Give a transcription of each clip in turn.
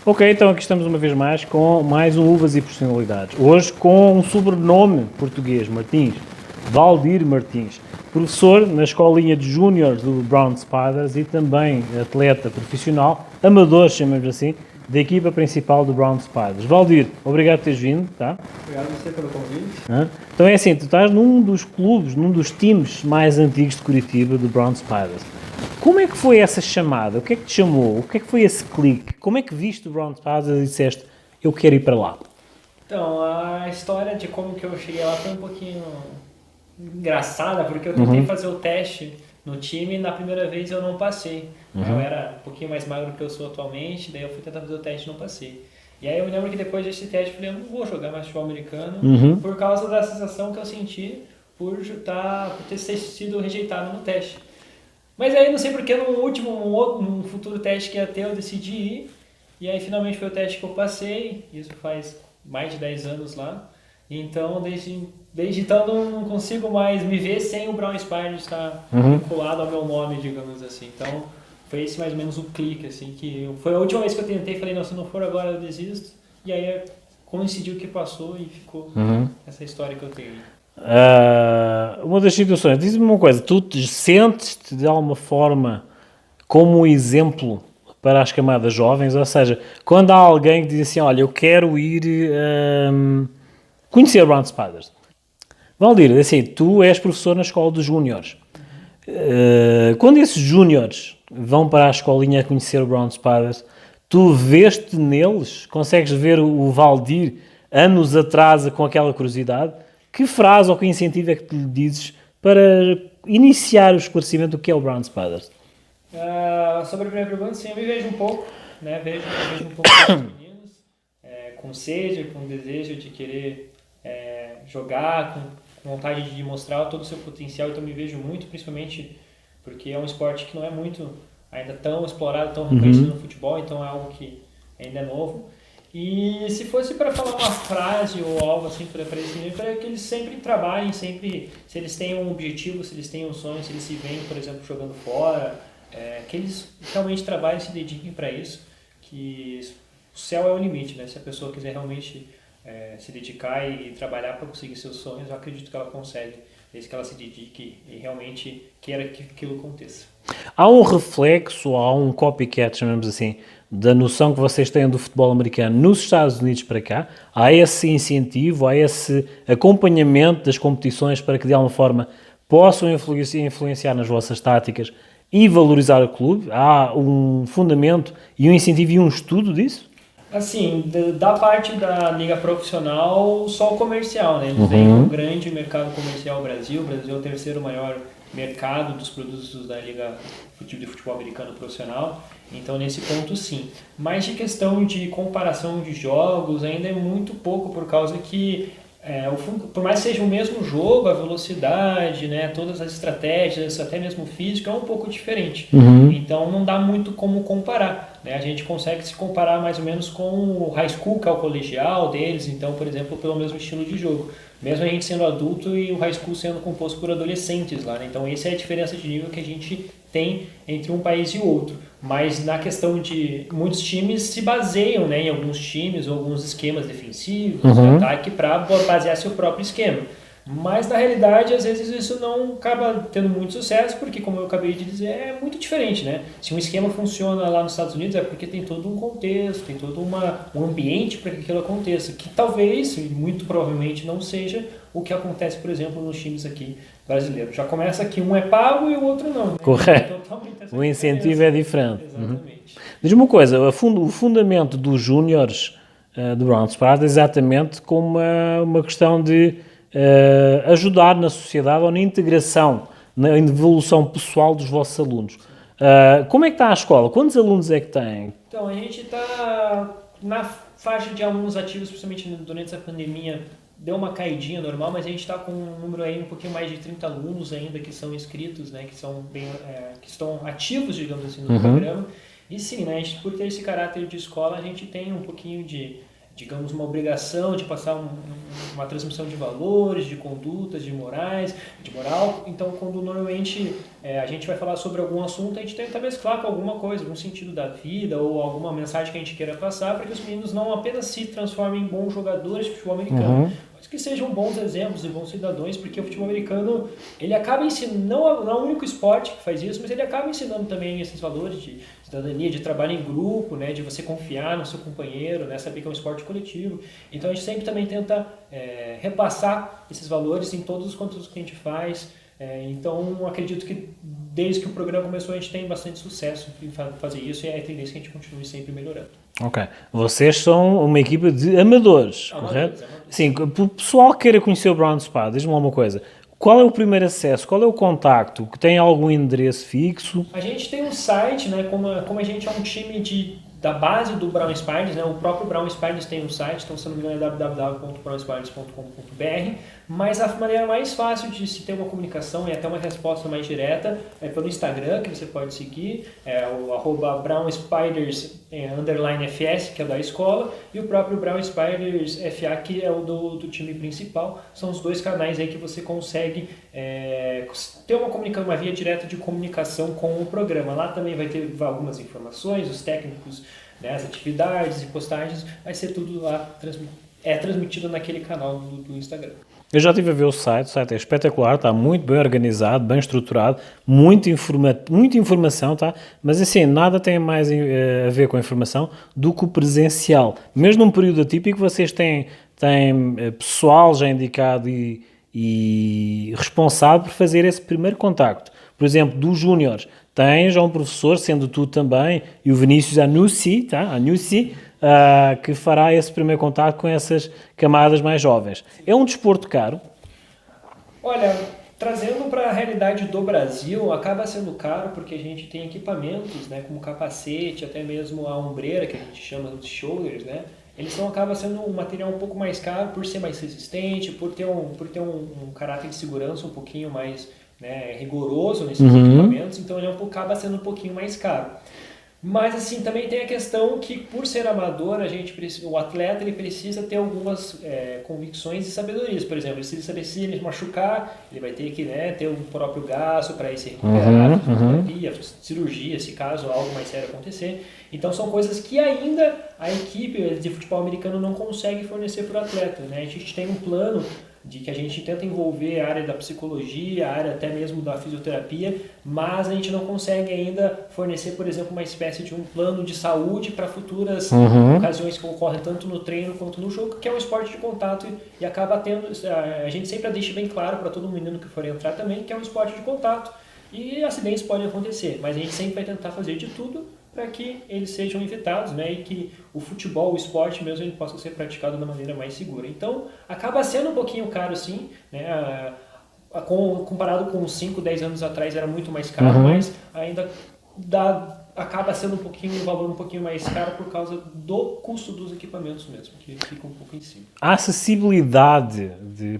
Ok, então aqui estamos uma vez mais com mais um Uvas e Personalidades. Hoje com um sobrenome português, Martins, Valdir Martins. Professor na escolinha de júniores do Brown Spiders e também atleta profissional, amador, chamamos assim, da equipa principal do Brown Spiders. Valdir, obrigado por teres vindo, tá? Obrigado a você pelo convite. Então é assim, tu estás num dos clubes, num dos times mais antigos de Curitiba, do Brown Spiders. Como é que foi essa chamada? O que é que te chamou? O que é que foi esse clique? Como é que viste o Brown Spiders e disseste, eu quero ir para lá? Então, a história de como que eu cheguei lá foi um pouquinho engraçada, porque eu tentei fazer o teste no time e na primeira vez eu não passei. Eu era um pouquinho mais magro do que eu sou atualmente, daí eu fui tentar fazer o teste e não passei. E aí eu me lembro que depois desse teste eu falei, eu não vou jogar mais futebol americano por causa da sensação que eu senti por ter sido rejeitado no teste. Mas aí não sei porque num futuro teste que ia ter, eu decidi ir. E aí finalmente foi o teste que eu passei. Isso faz mais de 10 anos lá. Então desde então não consigo mais me ver sem o Brown Spiders estar vinculado ao meu nome, digamos assim. Então foi esse mais ou menos o clique, assim, foi a última vez que eu tentei, falei, não, se não for agora eu desisto. E aí coincidiu que passou e ficou essa história que eu tenho. Uma das situações, diz-me uma coisa, tu te sentes-te de alguma forma como um exemplo para as camadas jovens? Ou seja, quando há alguém que diz assim, olha, eu quero ir conhecer o Brown Spiders. Valdir, assim, tu és professor na escola dos júniores. Quando esses júniores vão para a escolinha a conhecer o Brown Spiders, tu vês-te neles? Consegues ver o Valdir anos atrás com aquela curiosidade? Que frase ou que incentivo é que tu lhe dizes para iniciar o esclarecimento do que é o Brown Spiders? Sobre a primeira pergunta, sim, eu me vejo um pouco, né? Vejo um pouco dos meninos, com sede, com desejo de querer jogar, com vontade de mostrar todo o seu potencial, então me vejo muito, principalmente porque é um esporte que não é muito ainda tão explorado, tão reconhecido no futebol, então é algo que ainda é novo. E se fosse para falar uma frase ou algo assim para esse nível, para que eles sempre trabalhem, sempre, se eles têm um objetivo, se eles têm um sonho, se eles se veem, por exemplo, jogando fora, que eles realmente trabalhem, se dediquem para isso, que o céu é o limite, né? Se a pessoa quiser realmente se dedicar e trabalhar para conseguir seus sonhos, eu acredito que ela consegue, desde que ela se dedique e realmente queira que aquilo aconteça. Há um reflexo, há um copycat, chamamos assim, da noção que vocês têm do futebol americano nos Estados Unidos para cá? Há esse incentivo, há esse acompanhamento das competições para que de alguma forma possam influenciar nas vossas táticas e valorizar o clube? Há um fundamento e um incentivo e um estudo disso? Assim, da parte da liga profissional, só o comercial, né? Eles têm um grande mercado comercial no Brasil. O Brasil é o terceiro maior mercado dos produtos da liga de futebol americano profissional. Então, nesse ponto, sim. Mas de questão de comparação de jogos, ainda é muito pouco, por causa que, por mais que seja o mesmo jogo, a velocidade, né, todas as estratégias, até mesmo o físico, é um pouco diferente. Então, não dá muito como comparar. Né? A gente consegue se comparar mais ou menos com o high school, que é o colegial deles, então, por exemplo, pelo mesmo estilo de jogo. Mesmo a gente sendo adulto e o high school sendo composto por adolescentes lá, né? Então essa é a diferença de nível que a gente tem entre um país e o outro. Mas na questão de muitos times se baseiam, né, em alguns times ou alguns esquemas defensivos, de ataque, para basear seu próprio esquema. Mas na realidade, às vezes isso não acaba tendo muito sucesso, porque, como eu acabei de dizer, é muito diferente, né? Se um esquema funciona lá nos Estados Unidos é porque tem todo um contexto, tem todo um ambiente para que aquilo aconteça, que talvez, e muito provavelmente, não seja o que acontece, por exemplo, nos times aqui brasileiros. Já começa que um é pago e o outro não. Né? Correto. O incentivo é diferente. Exatamente. Diz-me uma coisa, o fundamento dos júniores do Brown Spiders é exatamente como uma questão de ajudar na sociedade ou na integração, na evolução pessoal dos vossos alunos. Como é que está a escola? Quantos alunos é que têm? Então, a gente está na faixa de alunos ativos, principalmente durante essa pandemia, deu uma caidinha normal, mas a gente está com um número aí um pouquinho mais de 30 alunos ainda que são inscritos, né, que estão ativos, digamos assim, no programa. E sim, né, a gente, por ter esse caráter de escola, a gente tem um pouquinho de digamos, uma obrigação de passar uma transmissão de valores, de condutas, de morais, de moral. Então, quando normalmente a gente vai falar sobre algum assunto, a gente tenta mesclar com alguma coisa, algum sentido da vida ou alguma mensagem que a gente queira passar, para que os meninos não apenas se transformem em bons jogadores de futebol americano, mas que sejam bons exemplos e bons cidadãos, porque o futebol americano, ele acaba ensinando, não é o único esporte que faz isso, mas ele acaba ensinando também esses valores de cidadania, de trabalho em grupo, né, de você confiar no seu companheiro, né, saber que é um esporte coletivo. Então a gente sempre também tenta repassar esses valores em todos os conteúdos que a gente faz. Então acredito que desde que o programa começou a gente tem bastante sucesso em fazer isso, e é a tendência que a gente continue sempre melhorando. Ok. Vocês são uma equipa de amadores, correto? Sim, o pessoal que queira conhecer o Brown Spa, diz-me lá uma coisa. Qual é o primeiro acesso? Qual é o contacto? Tem algum endereço fixo? A gente tem um site, né? Como a gente é um time da base do Brown Spiders, né? O próprio Brown Spiders tem um site, então se não me engano é www.brownspiders.com.br, mas a maneira mais fácil de se ter uma comunicação e até uma resposta mais direta é pelo Instagram, que você pode seguir, o @BrownSpiders_FS, que é da escola, e o próprio Brown Spiders FA, que é o do time principal. São os dois canais aí que você consegue ter uma via direta de comunicação com o programa. Lá também vai ter algumas informações, os técnicos, né, as atividades e postagens, vai ser tudo lá transmitido naquele canal do Instagram. Eu já estive a ver o site é espetacular, está muito bem organizado, bem estruturado, muita informação, tá? Mas assim, nada tem mais a ver com a informação do que o presencial. Mesmo num período atípico, vocês têm pessoal já indicado e responsável por fazer esse primeiro contacto. Por exemplo, dos júniores, tens já um professor, sendo tu também, e o Vinícius Anussi, tá? Que fará esse primeiro contacto com essas camadas mais jovens. É um desporto caro? Olha, trazendo para a realidade do Brasil, acaba sendo caro porque a gente tem equipamentos, né, como capacete, até mesmo a ombreira, que a gente chama de shoulders, né? Eles acaba sendo um material um pouco mais caro por ser mais resistente, por ter um caráter de segurança um pouquinho mais, né, rigoroso nesses equipamentos, então ele acaba sendo um pouquinho mais caro. Mas assim, também tem a questão que por ser amador, o atleta ele precisa ter algumas convicções e sabedorias. Por exemplo, ele precisa saber se ele machucar, ele vai ter que, né, ter um próprio gasto para ir se recuperar, fisioterapia, cirurgia, se caso algo mais sério acontecer. Então são coisas que ainda a equipe de futebol americano não consegue fornecer para o atleta, né? A gente tem um plano de que a gente tenta envolver a área da psicologia, a área até mesmo da fisioterapia, mas a gente não consegue ainda fornecer, por exemplo, uma espécie de um plano de saúde para futuras ocasiões que ocorrem tanto no treino quanto no jogo, que é um esporte de contato e acaba tendo, a gente sempre deixa bem claro para todo menino que for entrar também, que é um esporte de contato e acidentes podem acontecer, mas a gente sempre vai tentar fazer de tudo para que eles sejam evitados, né, e que o futebol, o esporte mesmo, ele possa ser praticado da maneira mais segura. Então, acaba sendo um pouquinho caro, sim, né, comparado com 5, 10 anos atrás era muito mais caro, mas ainda acaba sendo um valor um pouquinho mais caro por causa do custo dos equipamentos mesmo, que fica um pouco em cima. A acessibilidade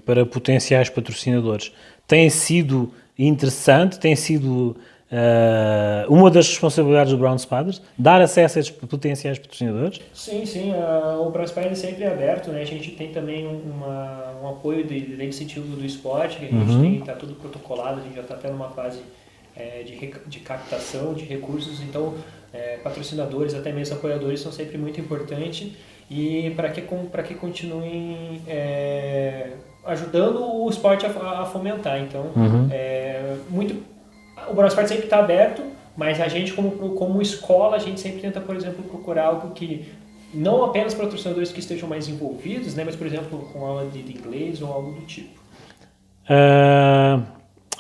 para potenciais patrocinadores tem sido interessante, tem sido uma das responsabilidades do Brown Spiders, dar acesso a esses potenciais patrocinadores? Sim, o Brown Spiders sempre é aberto, né? A gente tem também um apoio de incentivo do esporte, que a gente está tudo protocolado, a gente já está até numa fase de captação de recursos, então patrocinadores, até mesmo apoiadores são sempre muito importantes e para que continuem ajudando o esporte a fomentar. Então, o Brown Spiders sempre está aberto, mas a gente como escola, a gente sempre tenta, por exemplo, procurar algo que não apenas patrocinadores que estejam mais envolvidos, né, mas, por exemplo, com aula de inglês ou algo do tipo.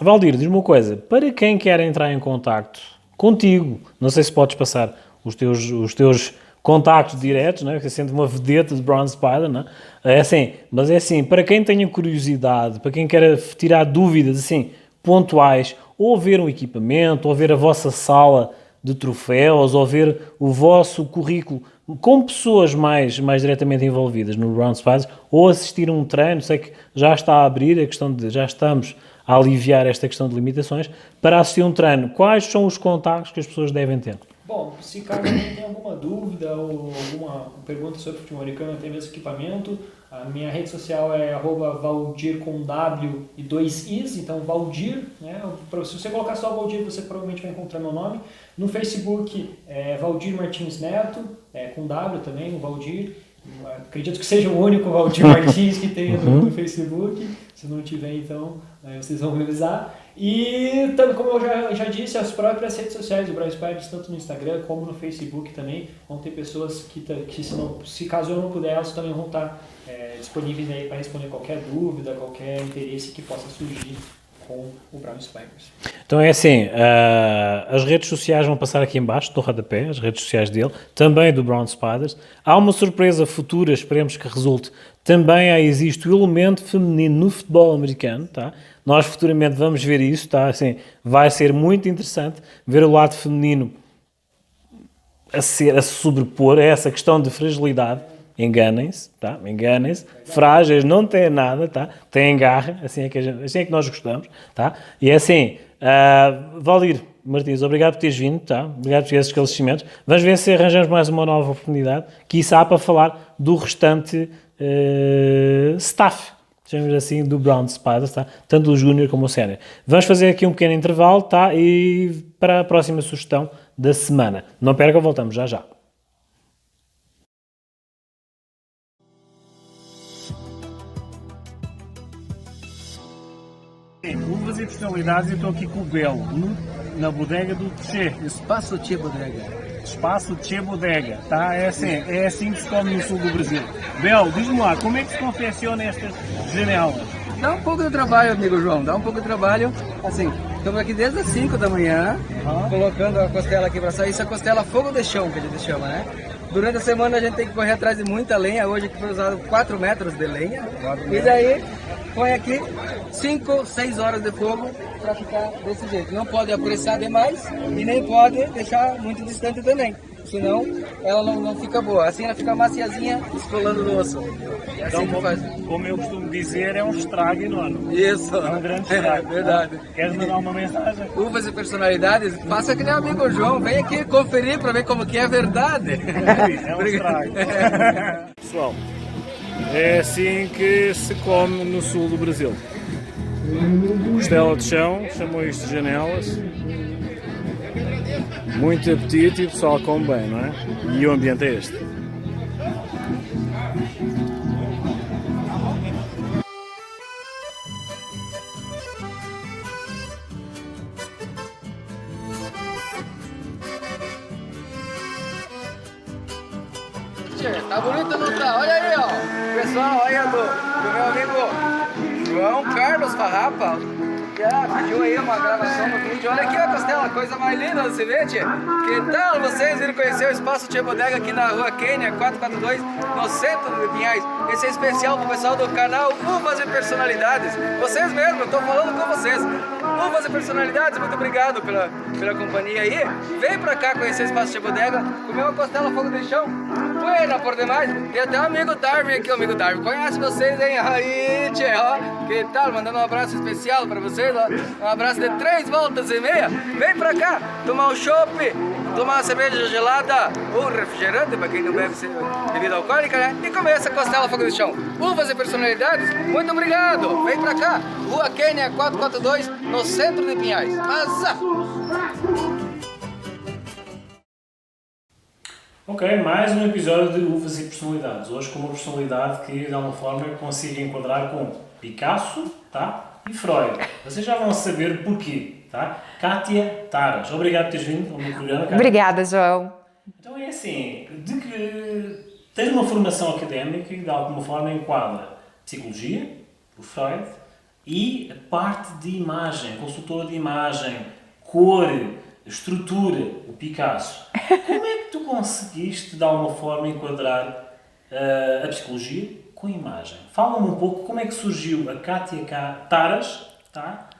Valdir, diz-me uma coisa, para quem quer entrar em contacto contigo, não sei se podes passar os teus contactos diretos, né? Porque sendo uma vedeta de Brown Spider, né? Mas é assim, para quem tenha curiosidade, para quem quer tirar dúvidas assim, pontuais, ou ver um equipamento, ou ver a vossa sala de troféus, ou ver o vosso currículo com pessoas mais diretamente envolvidas no Brown Spider, ou assistir a um treino, sei que já está a abrir a questão já estamos a aliviar esta questão de limitações, para assistir a um treino, quais são os contactos que as pessoas devem ter? Bom, se caso alguém tem alguma dúvida ou alguma pergunta sobre futebol americano, até mesmo equipamento, a minha rede social é @valdir com W e 2 Is, então Valdir, né? Se você colocar só Valdir, você provavelmente vai encontrar meu nome. No Facebook é Valdir Martins Neto, com W também, o Valdir. Acredito que seja o único Valdir Martins que tem no Facebook. Se não tiver, então, vocês vão me avisar. E, como eu já disse, as próprias redes sociais do Brown Spiders, tanto no Instagram como no Facebook também, vão ter pessoas que se caso eu não puder, elas também vão estar disponíveis aí para responder qualquer dúvida, qualquer interesse que possa surgir com o Brown Spiders. Então é assim, as redes sociais vão passar aqui em baixo, do rodapé, as redes sociais dele, também do Brown Spiders. Há uma surpresa futura, esperemos que resulte. Também existe o elemento feminino no futebol americano, tá? Nós futuramente vamos ver isso, tá? Assim, vai ser muito interessante ver o lado feminino a se sobrepor a essa questão de fragilidade. Enganem-se, tá? Enganem-se. Frágeis não têm nada, tá? Têm garra, assim é que nós gostamos, tá? E é assim, Valdir Martins, obrigado por teres vindo, tá? Obrigado por esses esclarecimentos. Vamos ver se arranjamos mais uma nova oportunidade, quiçá para falar do restante staff, chamamos assim, do Brown Spiders, tá? Tanto o júnior como o sénior. Vamos fazer aqui um pequeno intervalo, tá? E para a próxima sugestão da semana. Não percam, voltamos já já. Uvas e personalidades, eu estou aqui com o Belo, na bodega do Tchê. Espaço Tchê Bodega. Espaço Tchê Bodega, tá? É assim que se come no sul do Brasil. Belo, diz-me lá, como é que se confecciona estas janelas? Dá um pouco de trabalho, amigo João, dá um pouco de trabalho. Assim, estamos aqui desde as 5 da manhã, colocando a costela aqui para sair. Isso é costela fogo de chão, que a gente chama, né? Durante a semana a gente tem que correr atrás de muita lenha. Hoje aqui foi usado 4 metros de lenha. E daí põe aqui 5, 6 horas de fogo para ficar desse jeito. Não pode apressar demais e nem pode deixar muito distante também. Senão ela não fica boa. Assim ela fica maciazinha, descolando no osso. É assim então, que faz. Como eu costumo dizer, é um estrago enorme. Isso. É um grande estrago. Verdade. Queres mandar uma mensagem? Uvas e personalidades, faça que nem o amigo João, vem aqui conferir para ver como que é a verdade. É um estrago. Pessoal, é assim que se come no sul do Brasil. Costela de chão, chamou isto de janelas. Muito apetite e o pessoal come bem, não é? E o ambiente é este. Tá bonito ou não tá? Olha aí, ó. Pessoal, olha do meu amigo João Carlos Farrapa. Já pediu aí uma gravação no vídeo. Olha aqui a costela, coisa mais linda do Civete. Que tal vocês irem conhecer o Espaço Tchê Bodega aqui na rua Quênia 442, no centro de Pinhais. Esse é especial pro pessoal do canal Uvas e Personalidades. Vocês mesmo, eu tô falando com vocês. Uvas e Personalidades, muito obrigado pela companhia aí. Vem pra cá conhecer o Espaço Tchê Bodega, comer uma costela fogo de chão. Buena por demais. E até o amigo Darwin aqui, o amigo Darwin. Conhece vocês, hein? Aí, tchê, ó. Que tal? Mandando um abraço especial pra vocês, ó. Um abraço de 3 voltas e meia. Vem pra cá, tomar um chopp, tomar uma cerveja gelada ou refrigerante, pra quem não bebe bebida alcoólica, né? E comer essa costela fogo de chão. Uvas e Personalidades, muito obrigado. Vem pra cá, Rua Quênia 442, no centro de Pinhais. Asa! Ok, mais um episódio de Uvas e Personalidades. Hoje com uma personalidade que de alguma forma consigo enquadrar com Picasso, tá? E Freud. Vocês já vão saber porquê, tá? Kátia Taras. Obrigado por teres vindo ao meu programa, Kátia. Obrigada, João. Então é assim, de que tens uma formação académica e de alguma forma enquadra psicologia, o Freud, e a parte de imagem, consultora de imagem, cor, estrutura, o Picasso. Como é que tu conseguiste de alguma forma enquadrar a psicologia com a imagem? Fala-me um pouco como é que surgiu a Kátia Taras, tá?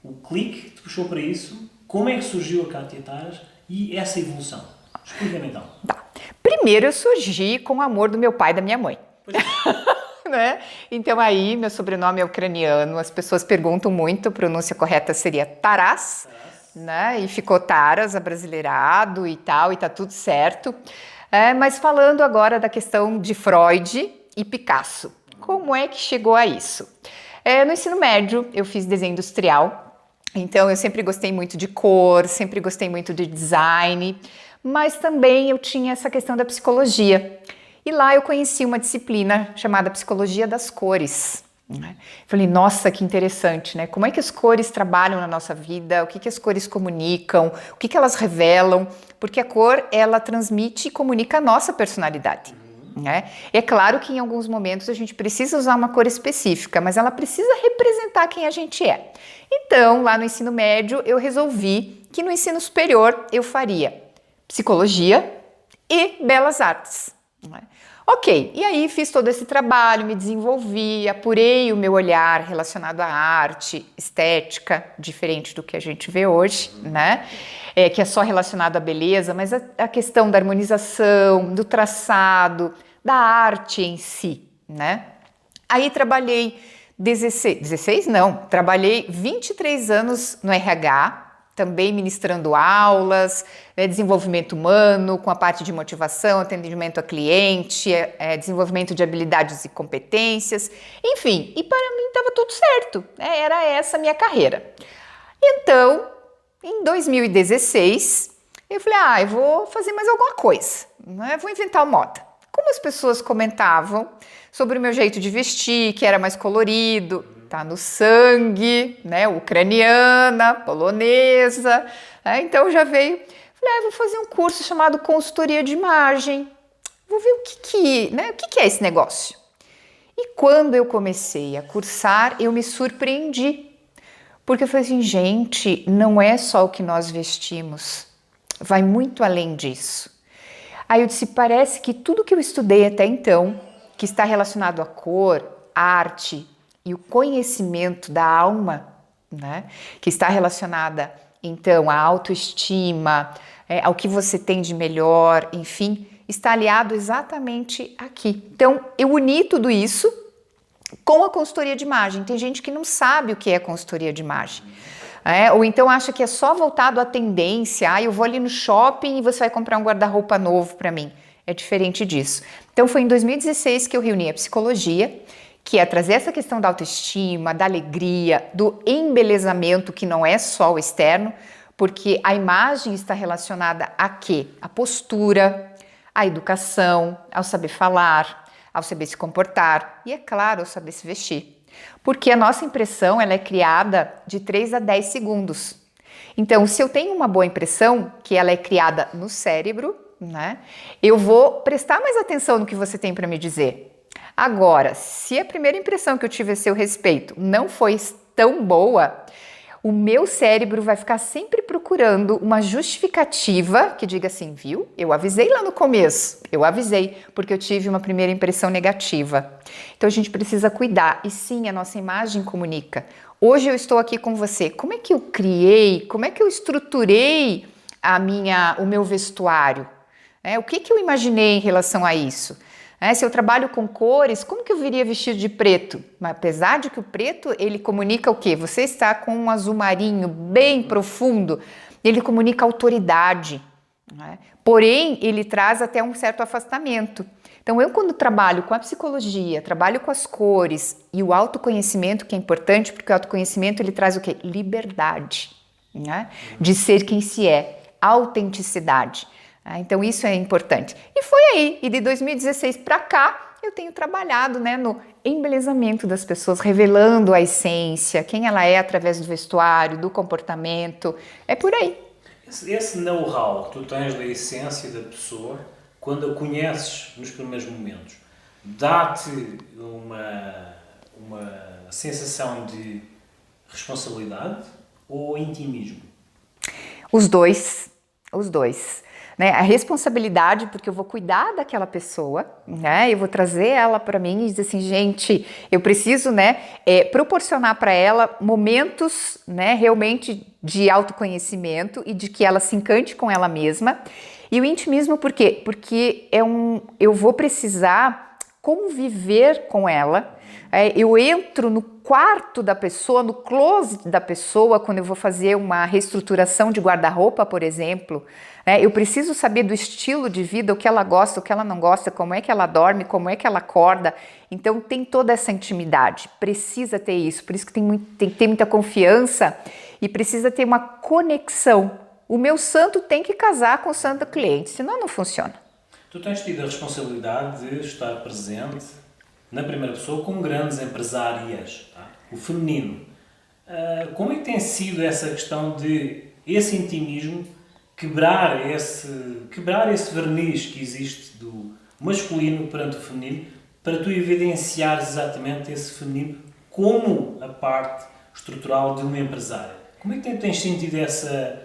O clique que te puxou para isso, como é que surgiu a Kátia Taras e essa evolução? Explica-me então. Tá. Primeiro eu surgi com o amor do meu pai e da minha mãe. Né? Então aí, meu sobrenome é ucraniano, as pessoas perguntam muito, a pronúncia correta seria Taras, né? E ficou Taras, abrasileirado e tal, e tá tudo certo. Mas falando agora da questão de Freud e Picasso, como é que chegou a isso? No ensino médio eu fiz desenho industrial, então eu sempre gostei muito de cor, sempre gostei muito de design, mas também eu tinha essa questão da psicologia. E lá eu conheci uma disciplina chamada Psicologia das Cores. Falei, nossa, que interessante, né? Como é que as cores trabalham na nossa vida? O que as cores comunicam? O que elas revelam? Porque a cor, ela transmite e comunica a nossa personalidade. Né? É claro que em alguns momentos a gente precisa usar uma cor específica, mas ela precisa representar quem a gente é. Então, lá no ensino médio, eu resolvi que no ensino superior eu faria psicologia e belas artes. Né? Ok, e aí fiz todo esse trabalho, me desenvolvi, apurei o meu olhar relacionado à arte, estética, diferente do que a gente vê hoje, né? Que é só relacionado à beleza, mas a questão da harmonização, do traçado, da arte em si, né? Aí trabalhei trabalhei 23 anos no RH, também ministrando aulas, desenvolvimento humano, com a parte de motivação, atendimento a cliente, desenvolvimento de habilidades e competências, enfim, e para mim estava tudo certo, era essa a minha carreira. Então, em 2016, eu falei, eu vou fazer mais alguma coisa, né? Vou inventar uma moda. Como as pessoas comentavam sobre o meu jeito de vestir, que era mais colorido, tá no sangue, né, ucraniana, polonesa, então já veio, falei, vou fazer um curso chamado consultoria de imagem, vou ver o que é esse negócio. E quando eu comecei a cursar, eu me surpreendi, porque eu falei assim, gente, não é só o que nós vestimos, vai muito além disso. Aí eu disse, parece que tudo que eu estudei até então, que está relacionado à cor, arte e o conhecimento da alma, né, que está relacionada então à autoestima, ao que você tem de melhor, enfim, está aliado exatamente aqui. Então eu uni tudo isso com a consultoria de imagem. Tem gente que não sabe o que é consultoria de imagem. Ou então acha que é só voltado à tendência, eu vou ali no shopping e você vai comprar um guarda-roupa novo para mim. É diferente disso. Então foi em 2016 que eu reuni a psicologia, que é trazer essa questão da autoestima, da alegria, do embelezamento, que não é só o externo, porque a imagem está relacionada a quê? A postura, a educação, ao saber falar, ao saber se comportar e, é claro, ao saber se vestir. Porque a nossa impressão ela é criada de 3 a 10 segundos. Então, se eu tenho uma boa impressão, que ela é criada no cérebro, né, eu vou prestar mais atenção no que você tem para me dizer. Agora, se a primeira impressão que eu tive a seu respeito não foi tão boa, o meu cérebro vai ficar sempre procurando uma justificativa que diga assim, viu? Eu avisei lá no começo, eu avisei, porque eu tive uma primeira impressão negativa. Então a gente precisa cuidar, e sim, a nossa imagem comunica. Hoje eu estou aqui com você, como é que eu criei, como é que eu estruturei o meu vestuário? O que eu imaginei em relação a isso? Se eu trabalho com cores, como que eu viria vestido de preto? Mas apesar de que o preto, ele comunica o quê? Você está com um azul marinho bem profundo, ele comunica autoridade, né? Porém, ele traz até um certo afastamento. Então, eu quando trabalho com a psicologia, trabalho com as cores e o autoconhecimento, que é importante, porque o autoconhecimento, ele traz o quê? Liberdade, né? De ser quem se é, autenticidade. Então isso é importante. E foi aí, e de 2016 para cá, eu tenho trabalhado, né, no embelezamento das pessoas, revelando a essência, quem ela é através do vestuário, do comportamento, é por aí. Esse know-how que tu tens da essência da pessoa, quando a conheces nos primeiros momentos, dá-te uma sensação de responsabilidade ou intimismo? Os dois. Né? A responsabilidade, porque eu vou cuidar daquela pessoa, né? Eu vou trazer ela para mim e dizer assim, gente, eu preciso, né, proporcionar para ela momentos, né, realmente de autoconhecimento e de que ela se encante com ela mesma. E o intimismo, por quê? Porque eu vou precisar conviver com ela, eu entro no quarto da pessoa, no closet da pessoa, quando eu vou fazer uma reestruturação de guarda-roupa, por exemplo, né? Eu preciso saber do estilo de vida, o que ela gosta, o que ela não gosta, como é que ela dorme, como é que ela acorda. Então tem toda essa intimidade, precisa ter isso, por isso que tem que ter muita confiança e precisa ter uma conexão. O meu santo tem que casar com o santo do cliente, senão não funciona. Tu tens tido a responsabilidade de estar presente na primeira pessoa com grandes empresárias, tá? O feminino. Como é que tem sido essa questão de esse intimismo, quebrar esse verniz que existe do masculino perante o feminino, para tu evidenciares exatamente esse feminino como a parte estrutural de uma empresária? Como é que tens sentido essa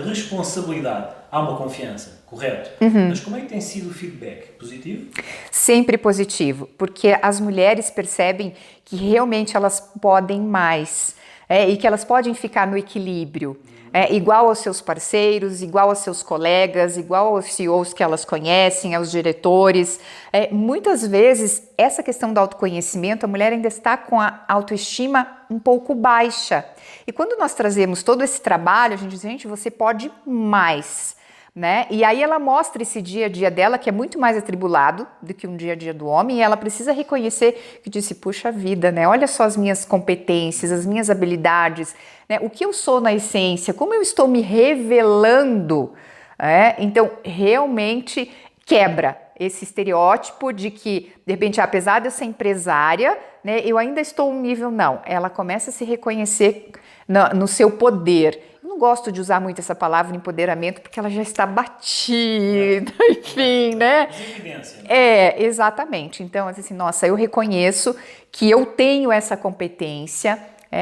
responsabilidade? Há uma confiança, correto? Mas como é que tem sido o feedback? Positivo? Sempre positivo, porque as mulheres percebem que realmente elas podem mais, e que elas podem ficar no equilíbrio, igual aos seus parceiros, igual aos seus colegas, igual aos CEOs que elas conhecem, aos diretores. Muitas vezes, essa questão do autoconhecimento, a mulher ainda está com a autoestima um pouco baixa. E quando nós trazemos todo esse trabalho, a gente diz, gente, você pode mais. Né? E aí ela mostra esse dia a dia dela, que é muito mais atribulado do que um dia a dia do homem, e ela precisa reconhecer que disse, puxa vida, né? Olha só as minhas competências, as minhas habilidades, né? O que eu sou na essência, como eu estou me revelando, então realmente quebra esse estereótipo de que, de repente, apesar de eu ser empresária, né, eu ainda estou um nível, não, ela começa a se reconhecer no seu poder. Não gosto de usar muito essa palavra empoderamento porque ela já está batida, enfim, né? Evidência, né? Exatamente. Então, assim, nossa, eu reconheço que eu tenho essa competência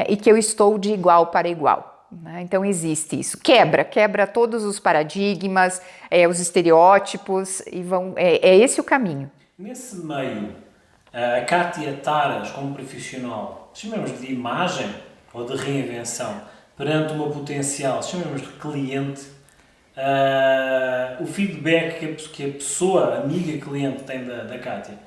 e que eu estou de igual para igual. Né? Então, existe isso. Quebra todos os paradigmas, os estereótipos e é esse o caminho. Nesse meio, a Kátia Taras, como profissional, chamamos de imagem ou de reinvenção, perante uma potencial, chamamos de cliente, o feedback que a pessoa, a amiga cliente tem da Kátia,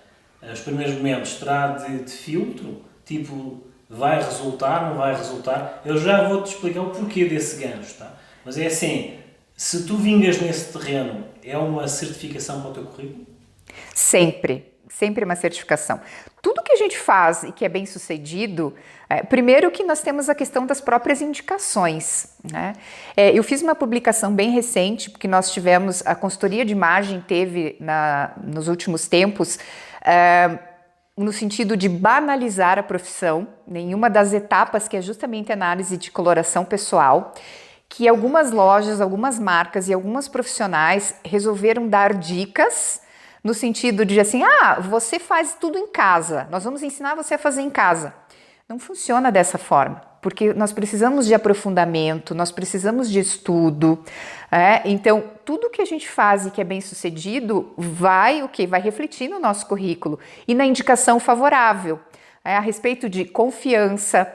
os primeiros momentos terá de filtro, tipo, vai resultar, não vai resultar. Eu já vou-te explicar o porquê desse gancho, tá? Mas é assim, se tu vingas nesse terreno, é uma certificação para o teu currículo? Sempre uma certificação. Tudo que a gente faz e que é bem sucedido, primeiro que nós temos a questão das próprias indicações, né? Eu fiz uma publicação bem recente, porque nós tivemos, a consultoria de imagem teve nos últimos tempos, no sentido de banalizar a profissão, nenhuma das etapas que é justamente a análise de coloração pessoal, que algumas lojas, algumas marcas e algumas profissionais resolveram dar dicas no sentido de assim, você faz tudo em casa, nós vamos ensinar você a fazer em casa. Não funciona dessa forma, porque nós precisamos de aprofundamento, nós precisamos de estudo, então tudo que a gente faz e que é bem sucedido vai refletir no nosso currículo e na indicação favorável, a respeito de confiança,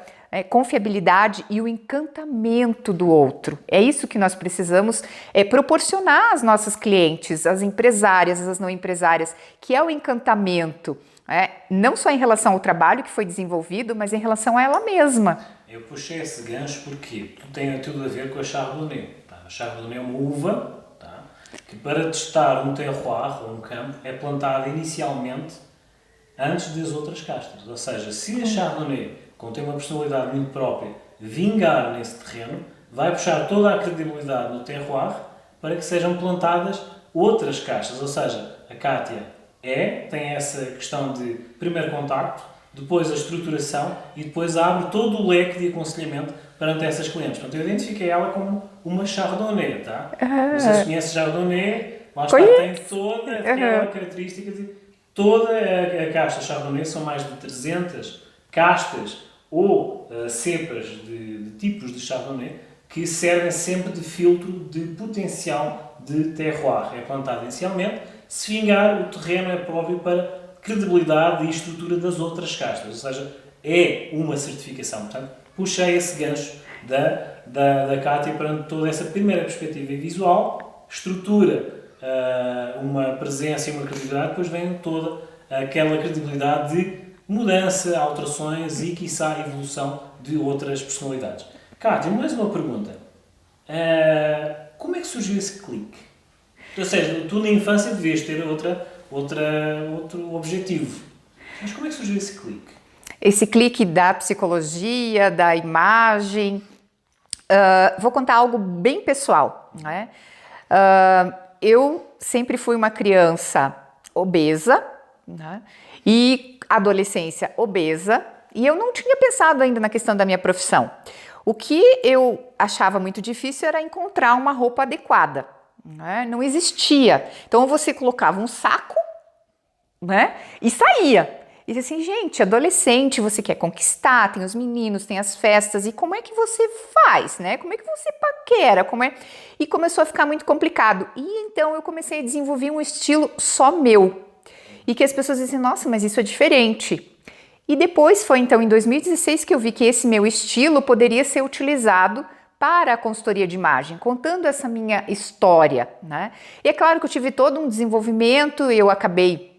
confiabilidade e o encantamento do outro. É isso que nós precisamos proporcionar às nossas clientes, às empresárias, às não empresárias, que é o encantamento, não só em relação ao trabalho que foi desenvolvido, mas em relação a ela mesma. Eu puxei esse gancho porque tem tudo a ver com a Chardonnay. Tá? A Chardonnay é uma uva, tá? Que para testar um terroir ou um campo é plantada inicialmente antes das outras castas. Ou seja, se a Chardonnay contém uma personalidade muito própria, vingar nesse terreno, vai puxar toda a credibilidade no terroir para que sejam plantadas outras castas. Ou seja, a Kátia tem essa questão de primeiro contacto, depois a estruturação e depois abre todo o leque de aconselhamento perante essas clientes. Portanto, eu identifiquei ela como uma Chardonnay, tá? Não sei se conhece Chardonnay, lá está, tem toda aquela característica de toda a casta Chardonnay, são mais de 300 castas ou cepas de tipos de Chardonnay que servem sempre de filtro de potencial de terroir. É plantado inicialmente, se vingar, o terreno é próprio para credibilidade e estrutura das outras castas, ou seja, é uma certificação. Portanto, puxei esse gancho da Kátia para toda essa primeira perspectiva visual, estrutura uma presença e uma credibilidade, depois vem toda aquela credibilidade de mudança, alterações e, quiçá, evolução de outras personalidades. Cátia, mais uma pergunta. Como é que surgiu esse clique? Ou seja, tu na infância devias ter outro objetivo. Mas como é que surgiu esse clique? Esse clique da psicologia, da imagem. Vou contar algo bem pessoal, né? Eu sempre fui uma criança obesa, né? E adolescência obesa, e eu não tinha pensado ainda na questão da minha profissão. O que eu achava muito difícil era encontrar uma roupa adequada, né? Não existia. Então você colocava um saco, né? E saía. E disse assim, gente, adolescente, você quer conquistar, tem os meninos, tem as festas, e como é que você faz, né? Como é que você paquera? E começou a ficar muito complicado. E então eu comecei a desenvolver um estilo só meu. E que as pessoas dizem, nossa, mas isso é diferente. E depois foi então em 2016 que eu vi que esse meu estilo poderia ser utilizado para a consultoria de imagem, contando essa minha história, né? E é claro que eu tive todo um desenvolvimento, eu acabei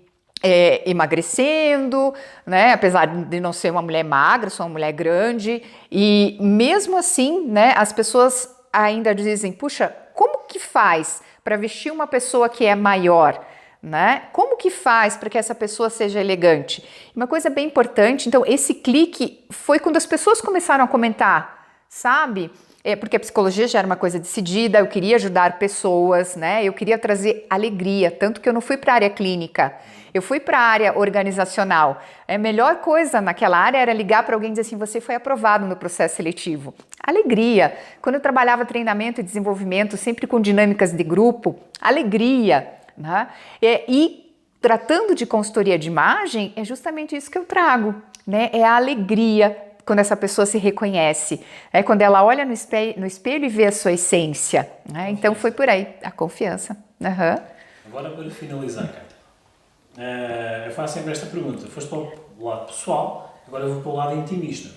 emagrecendo, né? Apesar de não ser uma mulher magra, sou uma mulher grande, e mesmo assim, né, as pessoas ainda dizem, puxa, como que faz para vestir uma pessoa que é maior? Né? Como que faz para que essa pessoa seja elegante? Uma coisa bem importante, então esse clique foi quando as pessoas começaram a comentar, sabe? Porque a psicologia já era uma coisa decidida, eu queria ajudar pessoas, né? Eu queria trazer alegria, tanto que eu não fui para a área clínica, eu fui para a área organizacional. A melhor coisa naquela área era ligar para alguém e dizer assim, você foi aprovado no processo seletivo. Alegria. Quando eu trabalhava treinamento e desenvolvimento, sempre com dinâmicas de grupo, alegria. Né? E tratando de consultoria de imagem, é justamente isso que eu trago, né? É a alegria quando essa pessoa se reconhece, quando ela olha no espelho e vê a sua essência, né? Então foi por aí, a confiança. Uhum. Agora para finalizar, Cátia, eu faço sempre esta pergunta, foste para o lado pessoal, agora eu vou para o lado intimista.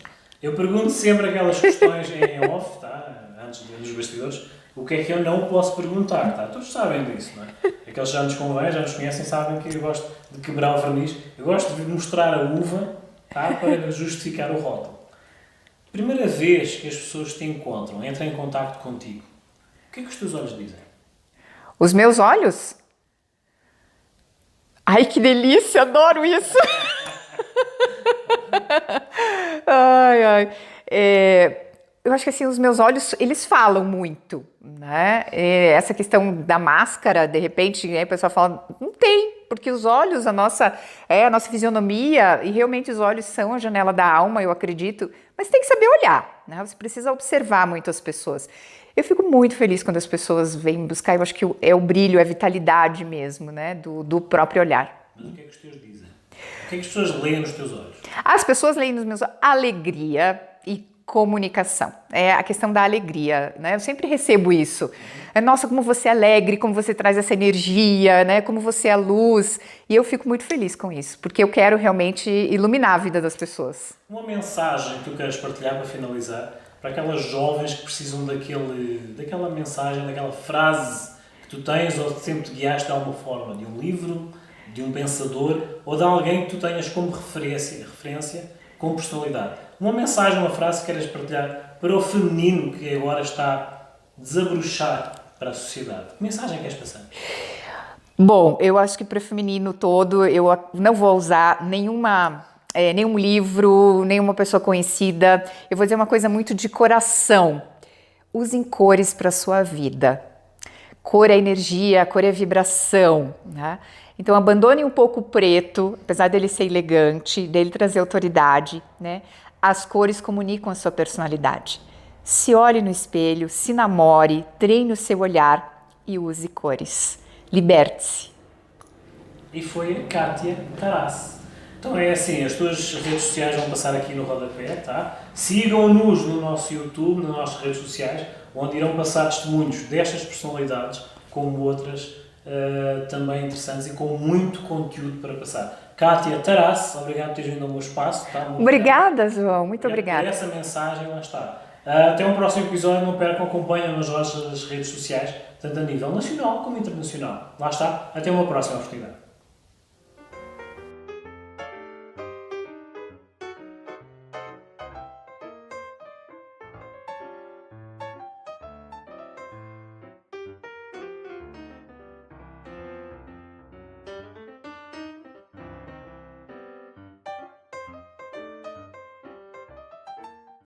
Eu pergunto sempre aquelas questões em off, tá? Antes dos bastidores, o que é que eu não posso perguntar, tá? Todos sabem disso, não é? Aqueles que já nos convêm, já nos conhecem, sabem que eu gosto de quebrar o verniz. Eu gosto de mostrar a uva, tá? Para justificar o rótulo. Primeira vez que as pessoas te encontram, entram em contacto contigo, o que é que os teus olhos dizem? Os meus olhos? Ai, que delícia, adoro isso! Ai, ai. Eu acho que assim, os meus olhos, eles falam muito, né? Essa questão da máscara, de repente, né, o pessoal fala, não tem, porque os olhos, a nossa fisionomia, e realmente os olhos são a janela da alma, eu acredito, mas tem que saber olhar, né? Você precisa observar muito as pessoas. Eu fico muito feliz quando as pessoas vêm me buscar, eu acho que é o brilho, é a vitalidade mesmo, né, do próprio olhar. Mas o que é que os teus dizem? O que é que as pessoas leem nos teus olhos? As pessoas leem nos meus olhos alegria e comunicação, é a questão da alegria, né? Eu sempre recebo isso. Nossa, como você é alegre, como você traz essa energia, né? Como você é luz. E eu fico muito feliz com isso, porque eu quero realmente iluminar a vida das pessoas. Uma mensagem que tu queres partilhar para finalizar, para aquelas jovens que precisam daquela mensagem, daquela frase que tu tens ou sempre te guiaste de alguma forma, de um livro, de um pensador ou de alguém que tu tenhas como referência, como personalidade. Uma mensagem, uma frase que queres partilhar para o feminino que agora está a desabrochar para a sociedade. Que mensagem queres passar? Bom, eu acho que para o feminino todo eu não vou usar nenhum livro, nenhuma pessoa conhecida. Eu vou dizer uma coisa muito de coração. Usem cores para a sua vida. Cor é energia, cor é vibração, né? Então abandone um pouco o preto, apesar dele ser elegante, dele trazer autoridade, né? As cores comunicam a sua personalidade. Se olhe no espelho, se namore, treine o seu olhar e use cores. Liberte-se. E foi a Cátia Taras. Então é assim, as tuas redes sociais vão passar aqui no rodapé, tá? Sigam-nos no nosso YouTube, nas nossas redes sociais, onde irão passar testemunhos destas personalidades, como outras também interessantes e com muito conteúdo para passar. Cátia Taras, obrigado por teres vindo ao meu espaço. Tá? Obrigada, João. Muito obrigada. Essa mensagem, lá está. Até um próximo episódio. Não percam, acompanhem nas nossas redes sociais, tanto a nível nacional como internacional. Lá está. Até uma próxima oportunidade.